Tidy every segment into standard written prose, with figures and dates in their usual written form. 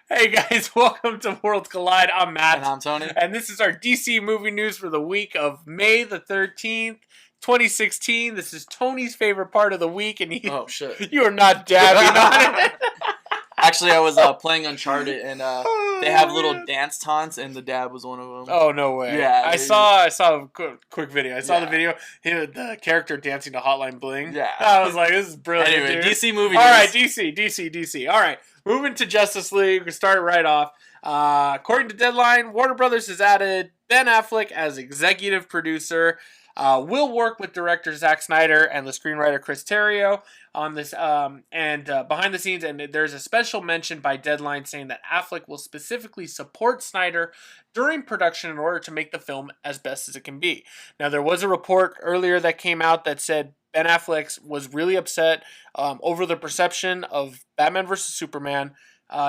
Hey guys, welcome to Worlds Collide. I'm And Matt, I'm Tony. and this is our DC movie news for the week of May the 13th, 2016. This is Tony's favorite part of the week, and Oh shit. you are not dabbing on it. Actually, I was playing Uncharted, and they have little Oh, man. dance taunts, and the dab was one of them. Oh, no way! Yeah, I saw a quick video. I saw the Yeah. video. The character dancing to Hotline Bling. Yeah. I was like, this is brilliant. Anyway, dude. DC movie All news. right, DC. All right, moving to Justice League. We start right off. According to Deadline, Warner Brothers has added Ben Affleck as executive producer. Will work with director Zack Snyder and the screenwriter Chris Terrio on this. And behind the scenes, and there's a special mention by Deadline saying that Affleck will specifically support Snyder during production in order to make the film as best as it can be. Now, there was a report earlier that came out that said Ben Affleck was really upset over the perception of Batman vs. Superman.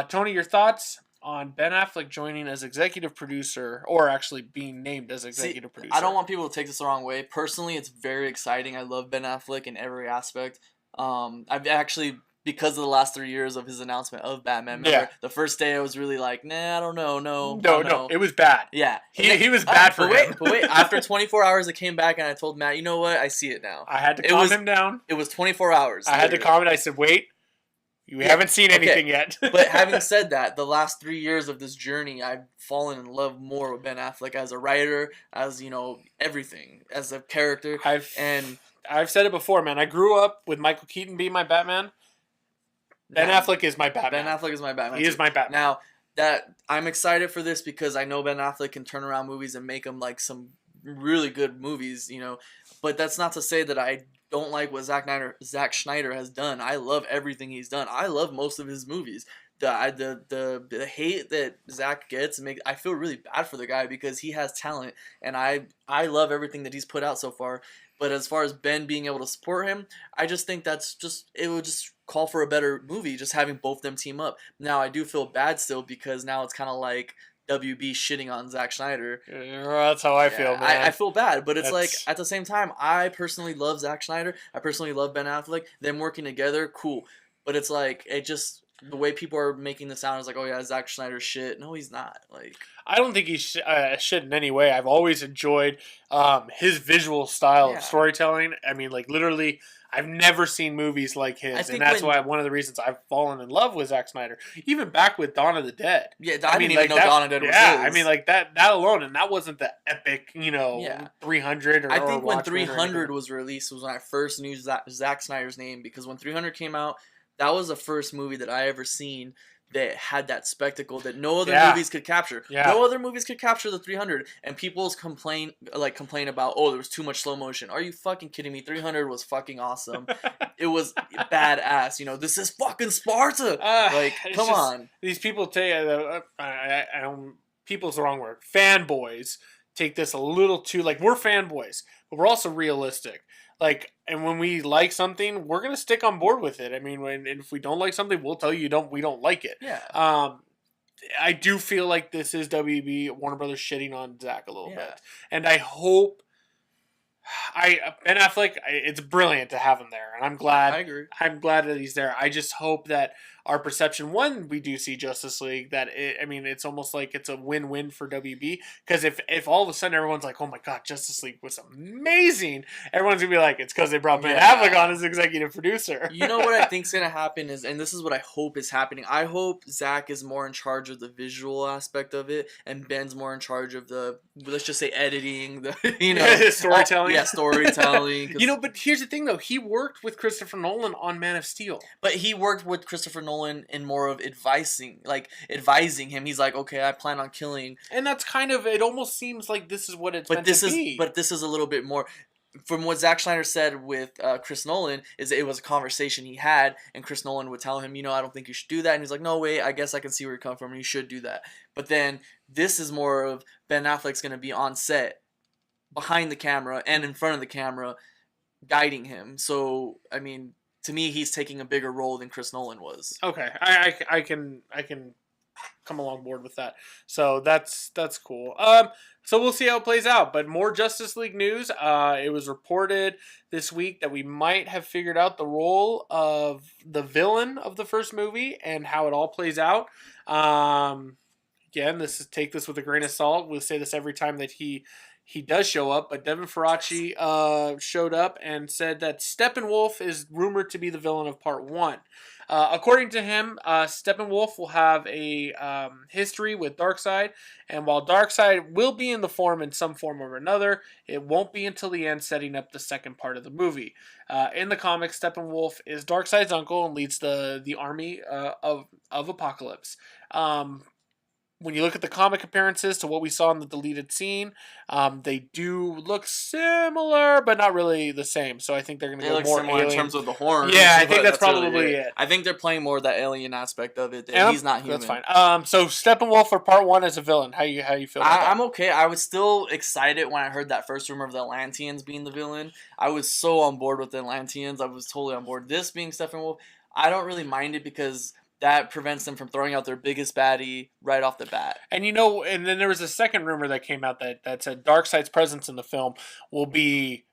Tony, your thoughts on Ben Affleck joining as executive producer, or actually being named as executive producer? I don't want people to take this the wrong way. Personally, it's very exciting. I love Ben Affleck in every aspect. I've actually, because of the last 3 years of his announcement of Batman, remember, the first day I was really like, nah, I don't know, No, it was bad. Yeah. He was bad for him. But wait, after 24 hours, it came back, and I told Matt, you know what? I see it now. I had to calm him down. It was 24 hours. I had to calm it. I said, wait, you haven't seen anything yet. But having said that, the last 3 years of this journey, I've fallen in love more with Ben Affleck as a writer, as, everything, as a character. I've said it before, man. I grew up with Michael Keaton being my Batman. Ben Affleck is my Batman. Ben Affleck is my Batman. He is my Batman. Now, that I'm excited for this because I know Ben Affleck can turn around movies and make them like some really good movies, But that's not to say that I don't like what Zack Snyder has done. I love everything he's done. I love most of his movies. The hate that Zack gets I feel really bad for the guy because he has talent, and I love everything that he's put out so far. But as far as Ben being able to support him, I just think it would just call for a better movie, just having both them team up. Now, I do feel bad still because now it's kind of like WB shitting on Zack Snyder. That's how I feel, man. I feel bad, but it's like, at the same time, I personally love Zack Snyder. I personally love Ben Affleck. Them working together, cool. But it's like, the way people are making the sound is like, oh yeah, Zack Snyder's shit. No, he's not. Like, I don't think he's shit in any way. I've always enjoyed his visual style of storytelling. I mean, like, literally, I've never seen movies like his, and that's why one of the reasons I've fallen in love with Zack Snyder, even back with Dawn of the Dead. Yeah, I didn't even know Dawn of the Dead was his. I mean, like, that alone, and that wasn't the epic, 300 or I think when Watchmen 300 was released was when I first knew Zack Snyder's name, because when 300 came out, that was the first movie that I ever seen that had that spectacle that no other movies could capture. Yeah. No other movies could capture the 300. And people's complain about, oh, there was too much slow motion. Are you fucking kidding me? 300 was fucking awesome. It was badass. This is fucking Sparta. Come on. These people people's the wrong word. Fanboys take this a little too, like, we're fanboys, but we're also realistic. Like, and when we like something, we're gonna stick on board with it. I mean, if we don't like something, we'll tell you we don't like it. Yeah. I do feel like this is WB Warner Brothers shitting on Zack a little bit, and I hope. Ben Affleck, it's brilliant to have him there, and I'm glad. I agree. I'm glad that he's there. I just hope that our perception, when we do see Justice League, that it's almost like it's a win-win for WB. Because if all of a sudden everyone's like, oh my god, Justice League was amazing, everyone's gonna be like, it's because they brought Ben Affleck on as executive producer. You know what I think's gonna happen is, and this is what I hope is happening. I hope Zack is more in charge of the visual aspect of it, and Ben's more in charge of the, let's just say, editing, storytelling. Yeah, storytelling. But here's the thing though, he worked with Christopher Nolan on Man of Steel. But he worked with Christopher Nolan in more of advising him. He's like, okay, I plan on killing. And that's kind of, it almost seems like this is what it's meant to be. But this is a little bit more. From what Zack Snyder said with Chris Nolan, is it was a conversation he had, and Chris Nolan would tell him, I don't think you should do that. And he's like, no, wait, I guess I can see where you're coming from. You should do that. But then this is more of Ben Affleck's going to be on set, behind the camera and in front of the camera, guiding him. So, I mean, to me, he's taking a bigger role than Chris Nolan was. Okay, I can come along board with that. So that's cool. So we'll see how it plays out. But more Justice League news. It was reported this week that we might have figured out the role of the villain of the first movie and how it all plays out. Again, take this with a grain of salt. We'll say this every time that he does show up, but Devin Faraci showed up and said that Steppenwolf is rumored to be the villain of Part 1. According to him, Steppenwolf will have a history with Darkseid, and while Darkseid will be in the form in some form or another, it won't be until the end, setting up the second part of the movie. In the comics, Steppenwolf is Darkseid's uncle and leads the army of Apocalypse. When you look at the comic appearances to what we saw in the deleted scene, they do look similar, but not really the same. So I think they're going to go more similar alien in terms of the horns. Yeah, I think that's really probably it. I think they're playing more of that alien aspect of it. Yep, He's not human. That's fine. So Steppenwolf for Part 1 as a villain. How you feel about that? I'm okay. I was still excited when I heard that first rumor of the Atlanteans being the villain. I was so on board with the Atlanteans. I was totally on board. This being Steppenwolf, I don't really mind it because that prevents them from throwing out their biggest baddie right off the bat. And and then there was a second rumor that came out that said Darkseid's presence in the film will be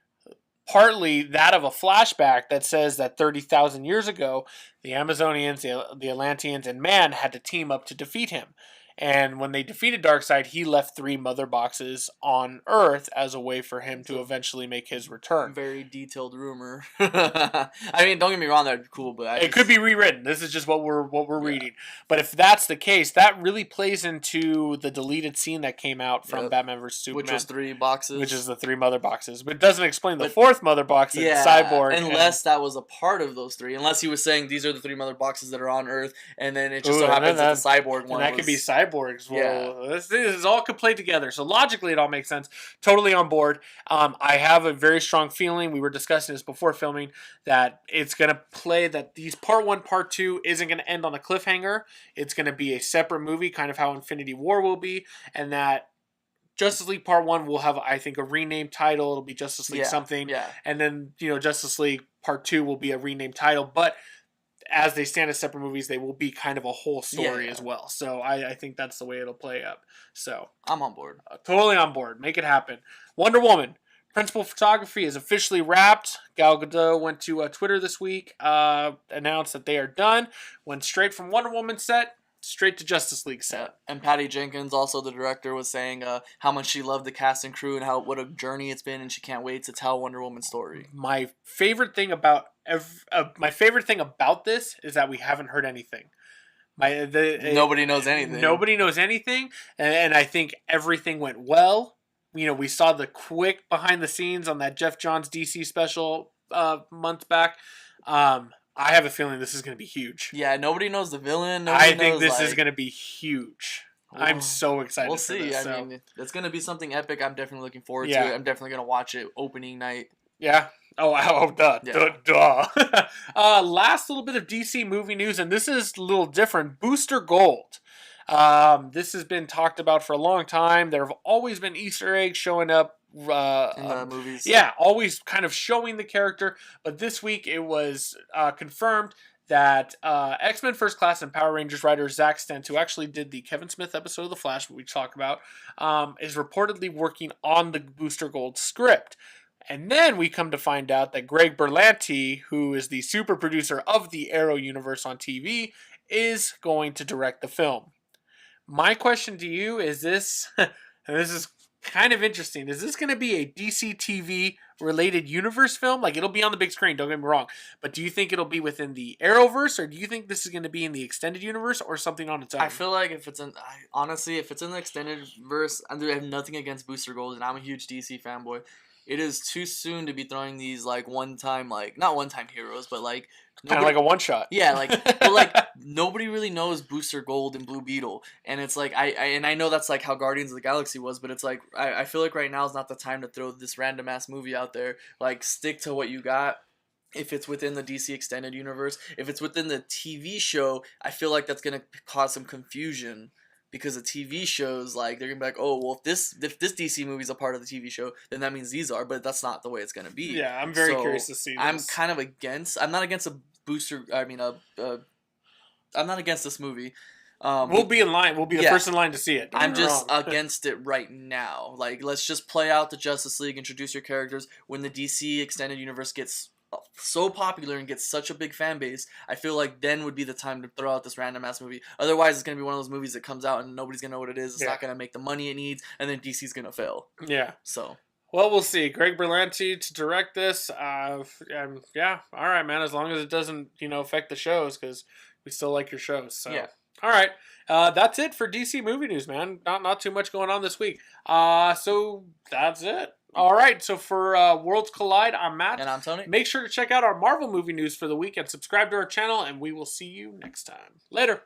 partly that of a flashback that says that 30,000 years ago, the Amazonians, the Atlanteans, and man had to team up to defeat him. And when they defeated Darkseid, he left 3 mother boxes on Earth as a way for him to eventually make his return. Very detailed rumor. I mean, don't get me wrong, that'd be cool, but it could be rewritten. This is just what we're reading. But if that's the case, that really plays into the deleted scene that came out from Batman vs Superman, which was 3 boxes, which is the 3 mother boxes. But it doesn't explain the 4th mother box, that's Cyborg. Unless that was a part of those 3. Unless he was saying these are the 3 mother boxes that are on Earth, and then it just so happens that the Cyborg one. And that could be Cyborg's. Well, this all could play together. So logically, it all makes sense. Totally on board. I have a very strong feeling. We were discussing this before filming that it's going to play that these Part 1, Part 2 isn't going to end on a cliffhanger. It's going to be a separate movie, kind of how Infinity War will be, and that Justice League Part 1 will have, I think, a renamed title. It'll be Justice League something. Yeah. And then, Justice League Part 2 will be a renamed title. But as they stand as separate movies, they will be kind of a whole story as well. So I think that's the way it'll play up. So I'm on board. Totally on board. Make it happen. Wonder Woman. Principal photography is officially wrapped. Gal Gadot went to Twitter this week, announced that they are done. Went straight from Wonder Woman set straight to Justice League set. And Patty Jenkins, also the director, was saying how much she loved the cast and crew and what a journey it's been, and she can't wait to tell Wonder Woman's story. My favorite thing about this is that we haven't heard anything. Nobody knows anything. Nobody knows anything, and I think everything went well. We saw the quick behind the scenes on that Jeff Johns DC special months back. I have a feeling this is going to be huge. Yeah, nobody knows the villain. I think this is going to be huge. I'm so excited. We'll see. This, I mean, it's going to be something epic. I'm definitely looking forward to it. I'm definitely going to watch it opening night. Yeah. Duh. Last little bit of DC movie news, and this is a little different. Booster Gold. This has been talked about for a long time. There have always been Easter eggs showing up in the movies. Yeah, always kind of showing the character. But this week it was confirmed that X-Men First Class and Power Rangers writer Zach Stent, who actually did the Kevin Smith episode of The Flash, we talk about, is reportedly working on the Booster Gold script. And then we come to find out that Greg Berlanti, who is the super producer of the Arrow universe on TV, is going to direct the film. My question to you is this, and this is kind of interesting, is this going to be a DC TV related universe film? Like, it'll be on the big screen, don't get me wrong, but do you think it'll be within the Arrowverse, or do you think this is going to be in the extended universe or something on its own? I feel like if it's in the extended verse, I have nothing against Booster Gold, and I'm a huge DC fanboy. It is too soon to be throwing these not one-time heroes, but like kind of like a one-shot. Yeah, but nobody really knows Booster Gold and Blue Beetle, and it's like I know that's like how Guardians of the Galaxy was, but it's like I feel like right now is not the time to throw this random ass movie out there. Like, stick to what you got. If it's within the DC extended universe, if it's within the TV show, I feel like that's gonna cause some confusion. Because the TV shows, like, they're going to be like, oh, well, if this DC movie's a part of the TV show, then that means these are, but that's not the way it's going to be. Yeah, I'm very curious to see this. I'm not against a booster, I'm not against this movie. We'll be in line. We'll be the Yeah. first in line to see it. Don't I'm get me just wrong. against it right now. Like, let's just play out the Justice League, introduce your characters. When the DC extended universe gets so popular and gets such a big fan base, I feel like then would be the time to throw out this random ass movie. Otherwise, it's gonna be one of those movies that comes out and nobody's gonna know what it is. It's Yeah. not gonna make the money it needs, and then DC's gonna fail. Yeah. So Well, we'll see. Greg Berlanti to direct this. Yeah. All right, man. As long as it doesn't, affect the shows, because we still like your shows. So. Yeah. All right. That's it for DC movie news, man. Not too much going on this week. So that's it. All right. So for Worlds Collide, I'm Matt. and I'm Tony. Make sure to check out our Marvel movie news for the week and subscribe to our channel, and we will see you next time. Later.